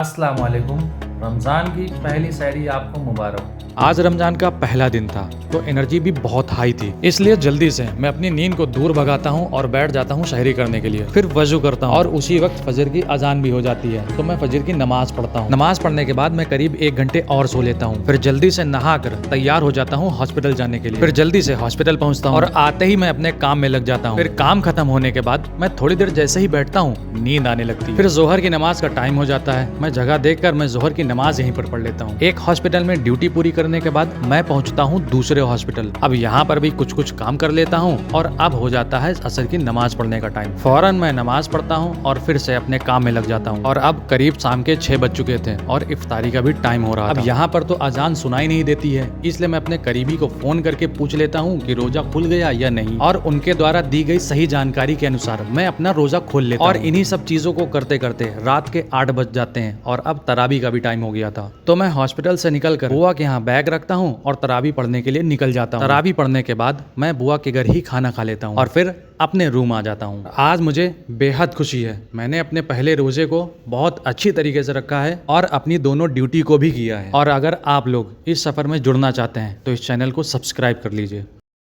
अस्सलाम वालेकुम। रमज़ान की पहली सहरी आपको मुबारक। आज रमजान का पहला दिन था तो एनर्जी भी बहुत हाई थी, इसलिए जल्दी से मैं अपनी नींद को दूर भगाता हूँ और बैठ जाता हूँ सहरी करने के लिए। फिर वजू करता हूँ और उसी वक्त फजर की अजान भी हो जाती है तो मैं फजर की नमाज पढ़ता हूँ। नमाज पढ़ने के बाद मैं करीब 1 घंटे और सो लेता हूँ। फिर जल्दी से नहा कर तैयार हो जाता हूँ हॉस्पिटल जाने के लिए। फिर जल्दी से हॉस्पिटल पहुँचता हूँ और आते ही मैं अपने काम में लग जाता हूँ। फिर काम खत्म होने के बाद मैं थोड़ी देर जैसे ही बैठता हूँ नींद आने लगती है। फिर जोहर की नमाज का टाइम हो जाता है। मैं जगह देखकर मैं जोहर की नमाज यहीं पर पढ़ लेता हूँ। एक हॉस्पिटल में ड्यूटी पूरी करने के बाद मैं पहुंचता हूँ दूसरे हॉस्पिटल। अब यहाँ पर भी कुछ कुछ काम कर लेता हूँ और अब हो जाता है असर की नमाज पढ़ने का टाइम। फौरन मैं नमाज पढ़ता हूँ और फिर से अपने काम में लग जाता हूँ। और अब करीब शाम के 6 बज चुके थे और इफ्तारी का भी टाइम हो रहा था। अब यहाँ पर तो अजान सुनाई नहीं देती है, इसलिए मैं अपने करीबी को फोन करके पूछ लेता हूँ कि रोजा खुल गया या नहीं, और उनके द्वारा दी गई सही जानकारी के अनुसार मैं अपना रोजा खोल लेता हूँ। और इन्हीं सब चीजों को करते करते रात के 8 बज जाते हैं और अब तरावी का भी टाइम हो गया था। तो मैं हॉस्पिटल से निकल कर बुआ के यहाँ बैग रखता हूँ और तरावी पढ़ने के लिए निकल जाता हूँ। तरावी पढ़ने के बाद मैं बुआ के घर ही खाना खा लेता हूँ और फिर अपने रूम आ जाता हूँ। आज मुझे बेहद खुशी है, मैंने अपने पहले रोजे को बहुत अच्छी तरीके से रखा है और अपनी दोनों ड्यूटी को भी किया है। और अगर आप लोग इस सफर में जुड़ना चाहते हैं तो इस चैनल को सब्सक्राइब कर लीजिए।